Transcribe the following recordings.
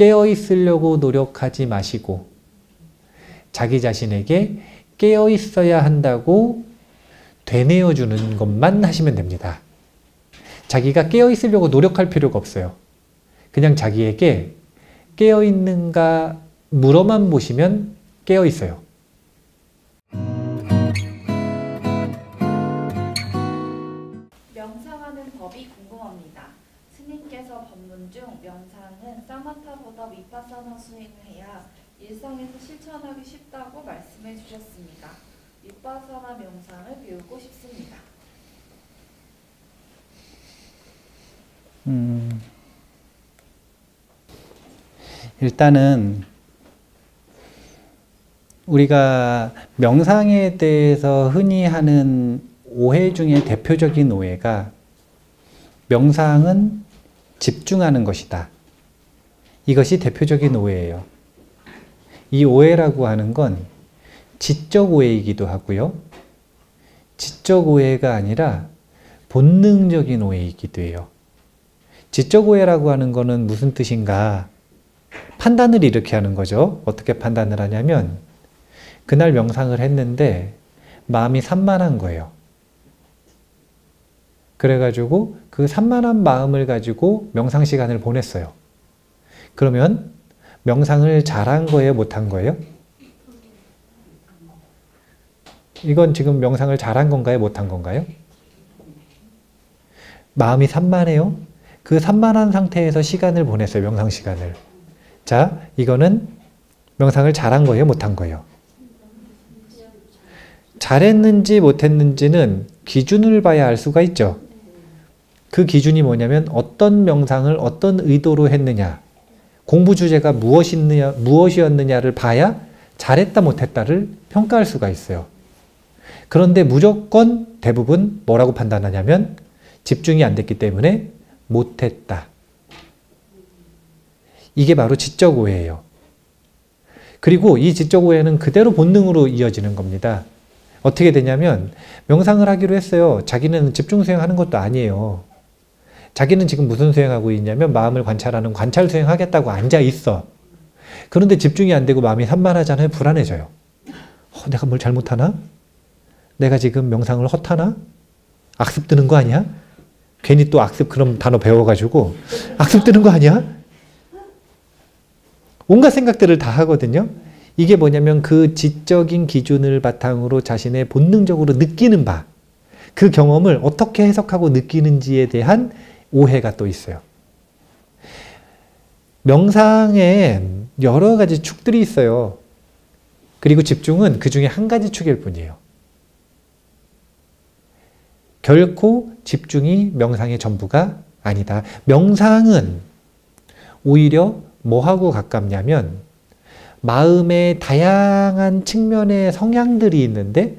깨어 있으려고 노력하지 마시고 자기 자신에게 깨어 있어야 한다고 되뇌어주는 것만 하시면 됩니다. 자기가 깨어 있으려고 노력할 필요가 없어요. 그냥 자기에게 깨어 있는가 물어만 보시면 깨어 있어요. 명상하는 법이 궁금합니다. 스님께서 법문 중 명상은 사마타보다 위파사나 수행을 해야 일상에서 실천하기 쉽다고 말씀해 주셨습니다. 위파사나 명상을 배우고 싶습니다. 일단은 우리가 명상에 대해서 흔히 하는 오해 중에 대표적인 오해가 명상은 집중하는 것이다. 이것이 대표적인 오해예요. 이 오해라고 하는 건 지적 오해이기도 하고요. 지적 오해가 아니라 본능적인 오해이기도 해요. 지적 오해라고 하는 거는 무슨 뜻인가? 판단을 이렇게 하는 거죠. 어떻게 판단을 하냐면 그날 명상을 했는데 마음이 산만한 거예요. 그래가지고 그 산만한 마음을 가지고 명상 시간을 보냈어요. 그러면 명상을 잘한 거예요? 못한 거예요? 이건 지금 명상을 잘한 건가요? 못한 건가요? 마음이 산만해요? 그 산만한 상태에서 시간을 보냈어요. 명상 시간을. 자, 이거는 명상을 잘한 거예요? 못한 거예요? 잘했는지 못했는지는 기준을 봐야 알 수가 있죠. 그 기준이 뭐냐면 어떤 명상을 어떤 의도로 했느냐, 공부 주제가 무엇이었느냐를 봐야 잘했다 못했다를 평가할 수가 있어요. 그런데 무조건 대부분 뭐라고 판단하냐면 집중이 안 됐기 때문에 못했다. 이게 바로 지적 오해예요. 그리고 이 지적 오해는 그대로 본능으로 이어지는 겁니다. 어떻게 되냐면 명상을 하기로 했어요. 자기는 집중 수행하는 것도 아니에요. 자기는 지금 무슨 수행하고 있냐면 마음을 관찰하는 관찰 수행하겠다고 앉아 있어. 그런데 집중이 안 되고 마음이 산만하잖아요. 불안해져요. 내가 뭘 잘못하나? 내가 지금 명상을 헛하나? 악습 드는 거 아니야? 괜히 또 악습 그런 단어 배워가지고 악습 드는 거 아니야? 온갖 생각들을 다 하거든요. 이게 뭐냐면 그 지적인 기준을 바탕으로 자신의 본능적으로 느끼는 바, 그 경험을 어떻게 해석하고 느끼는지에 대한 오해가 또 있어요. 명상에 여러 가지 축들이 있어요. 그리고 집중은 그 중에 한 가지 축일 뿐이에요. 결코 집중이 명상의 전부가 아니다. 명상은 오히려 뭐하고 가깝냐면 마음의 다양한 측면의 성향들이 있는데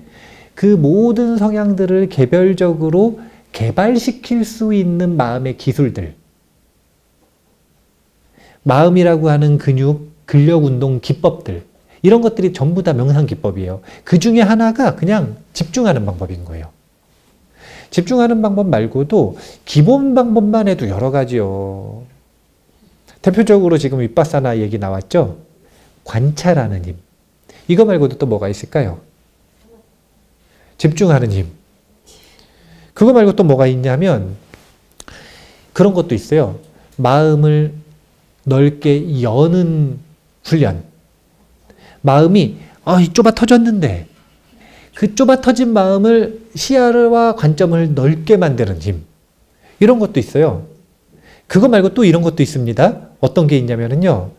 그 모든 성향들을 개별적으로 개발시킬 수 있는 마음의 기술들, 마음이라고 하는 근육, 근력운동 기법들, 이런 것들이 전부 다 명상 기법이에요. 그 중에 하나가 그냥 집중하는 방법인 거예요. 집중하는 방법 말고도 기본 방법만 해도 여러 가지요. 대표적으로 지금 윗바사나 얘기 나왔죠? 관찰하는 힘. 이거 말고도 또 뭐가 있을까요? 집중하는 힘. 그거 말고 또 뭐가 있냐면 그런 것도 있어요. 마음을 넓게 여는 훈련. 마음이 좁아 터졌는데 그 좁아 터진 마음을 시야와 관점을 넓게 만드는 힘. 이런 것도 있어요. 그거 말고 또 이런 것도 있습니다. 어떤 게 있냐면요.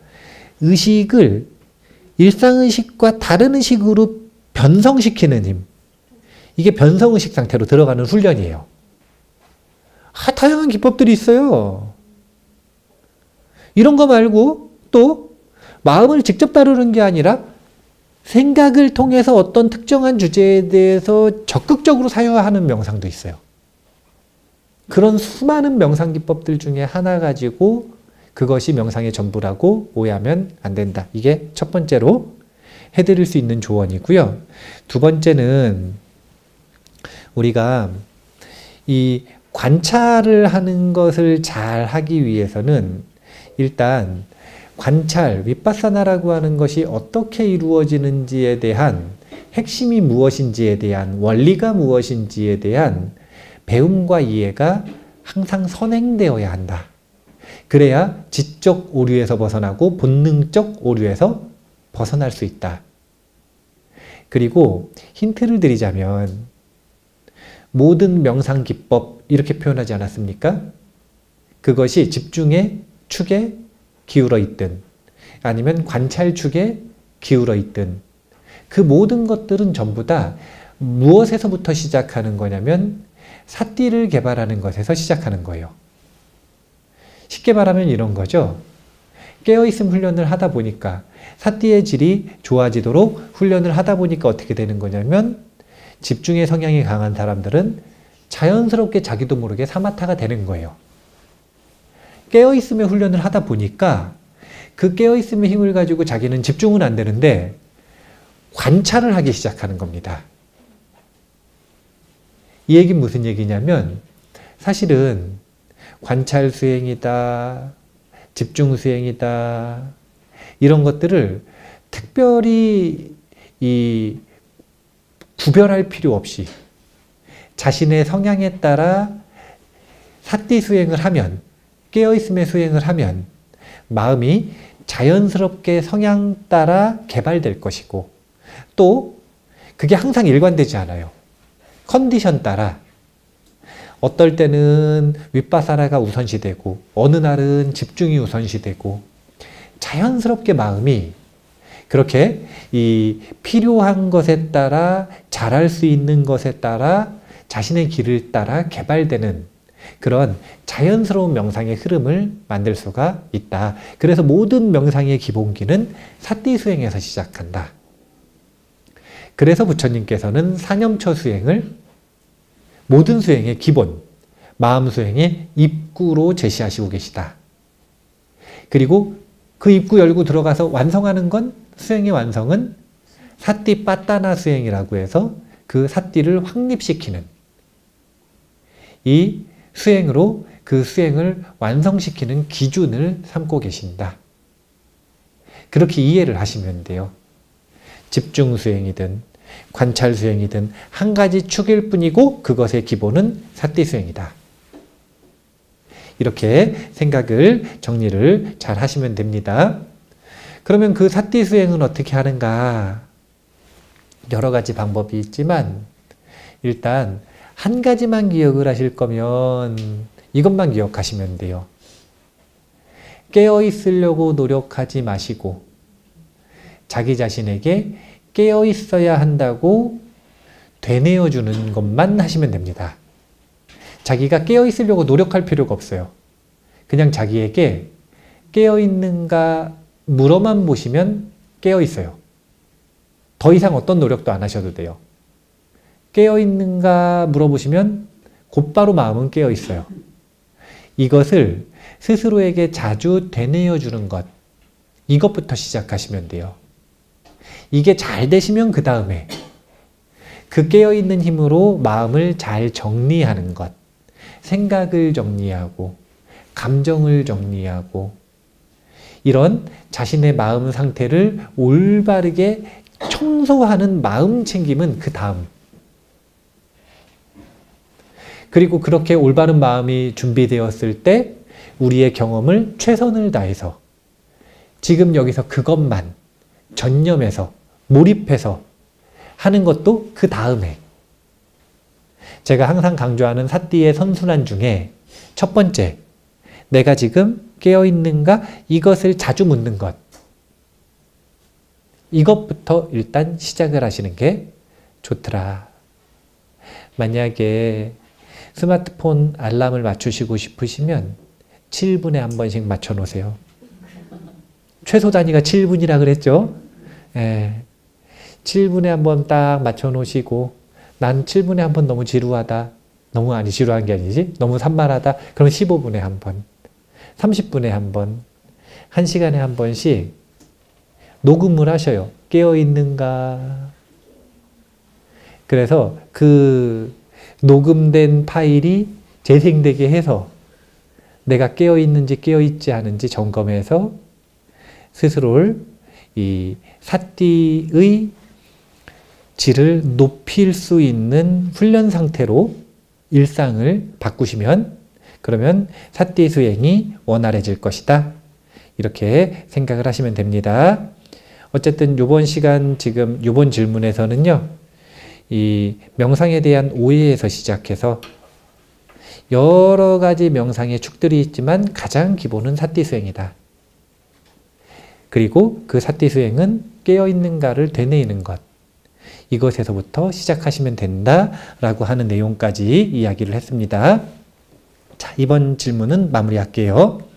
의식을 일상의식과 다른 의식으로 변성시키는 힘. 이게 변성의식 상태로 들어가는 훈련이에요. 다양한 기법들이 있어요. 이런 거 말고 또 마음을 직접 다루는 게 아니라 생각을 통해서 어떤 특정한 주제에 대해서 적극적으로 사용하는 명상도 있어요. 그런 수많은 명상 기법들 중에 하나 가지고 그것이 명상의 전부라고 오해하면 안 된다. 이게 첫 번째로 해드릴 수 있는 조언이고요. 두 번째는 우리가 이 관찰을 하는 것을 잘 하기 위해서는 일단 관찰, 윗바사나라고 하는 것이 어떻게 이루어지는지에 대한 핵심이 무엇인지에 대한 원리가 무엇인지에 대한 배움과 이해가 항상 선행되어야 한다. 그래야 지적 오류에서 벗어나고 본능적 오류에서 벗어날 수 있다. 그리고 힌트를 드리자면 모든 명상 기법 이렇게 표현하지 않았습니까? 그것이 집중의 축에 기울어 있든 아니면 관찰 축에 기울어 있든 그 모든 것들은 전부 다 무엇에서부터 시작하는 거냐면 사띠를 개발하는 것에서 시작하는 거예요. 쉽게 말하면 이런 거죠. 깨어있음 훈련을 하다 보니까 사띠의 질이 좋아지도록 훈련을 하다 보니까 어떻게 되는 거냐면 집중의 성향이 강한 사람들은 자연스럽게 자기도 모르게 사마타가 되는 거예요. 깨어있음의 훈련을 하다 보니까 그 깨어있음의 힘을 가지고 자기는 집중은 안 되는데 관찰을 하기 시작하는 겁니다. 이 얘기는 무슨 얘기냐면 사실은 관찰 수행이다, 집중 수행이다 이런 것들을 특별히 구별할 필요 없이 자신의 성향에 따라 사띠 수행을 하면 깨어있음의 수행을 하면 마음이 자연스럽게 성향 따라 개발될 것이고 또 그게 항상 일관되지 않아요. 컨디션 따라 어떨 때는 윗바사나가 우선시되고 어느 날은 집중이 우선시되고 자연스럽게 마음이 그렇게 이 필요한 것에 따라 잘할 수 있는 것에 따라 자신의 길을 따라 개발되는 그런 자연스러운 명상의 흐름을 만들 수가 있다. 그래서 모든 명상의 기본기는 사띠 수행에서 시작한다. 그래서 부처님께서는 사념처 수행을 모든 수행의 기본, 마음 수행의 입구로 제시하시고 계시다. 그리고 그 입구 열고 들어가서 완성하는 건 수행의 완성은 사띠 빠따나 수행이라고 해서 그 사띠를 확립시키는 이 수행으로 그 수행을 완성시키는 기준을 삼고 계신다. 그렇게 이해를 하시면 돼요. 집중 수행이든 관찰 수행이든 한 가지 축일 뿐이고 그것의 기본은 사띠 수행이다. 이렇게 생각을 정리를 잘 하시면 됩니다. 그러면 그 사띠 수행은 어떻게 하는가? 여러 가지 방법이 있지만 일단 한 가지만 기억을 하실 거면 이것만 기억하시면 돼요. 깨어 있으려고 노력하지 마시고 자기 자신에게 깨어 있어야 한다고 되뇌어 주는 것만 하시면 됩니다. 자기가 깨어 있으려고 노력할 필요가 없어요. 그냥 자기에게 깨어 있는가 물어만 보시면 깨어 있어요. 더 이상 어떤 노력도 안 하셔도 돼요. 깨어 있는가 물어보시면 곧바로 마음은 깨어 있어요. 이것을 스스로에게 자주 되뇌어 주는 것, 이것부터 시작하시면 돼요. 이게 잘 되시면 그 다음에 그 깨어있는 힘으로 마음을 잘 정리하는 것, 생각을 정리하고 감정을 정리하고 이런 자신의 마음 상태를 올바르게 청소하는 마음 챙김은 그 다음. 그리고 그렇게 올바른 마음이 준비되었을 때 우리의 경험을 최선을 다해서 지금 여기서 그것만 전념해서 몰입해서 하는 것도 그 다음에 제가 항상 강조하는 사띠의 선순환 중에 첫 번째, 내가 지금 깨어있는가? 이것을 자주 묻는 것. 이것부터 일단 시작을 하시는 게 좋더라. 만약에 스마트폰 알람을 맞추시고 싶으시면 7분에 한 번씩 맞춰 놓으세요. 최소 단위가 7분이라 그랬죠? 예. 7분에 한 번 딱 맞춰 놓으시고 난 7분에 한 번 너무 지루하다. 너무 지루한 게 아니지. 너무 산만하다. 그럼 15분에 한 번, 30분에 한 번, 1시간에 한 번씩 녹음을 하셔요. 깨어있는가? 그래서 그 녹음된 파일이 재생되게 해서 내가 깨어있는지 깨어있지 않은지 점검해서 스스로를 이 사띠의 질을 높일 수 있는 훈련 상태로 일상을 바꾸시면 그러면 사띠 수행이 원활해질 것이다. 이렇게 생각을 하시면 됩니다. 어쨌든 이번 시간 지금 이번 질문에서는요. 이 명상에 대한 오해에서 시작해서 여러 가지 명상의 축들이 있지만 가장 기본은 사띠 수행이다. 그리고 그 사띠 수행은 깨어있는가를 되뇌이는 것. 이것에서부터 시작하시면 된다라고 하는 내용까지 이야기를 했습니다. 자, 이번 질문은 마무리할게요.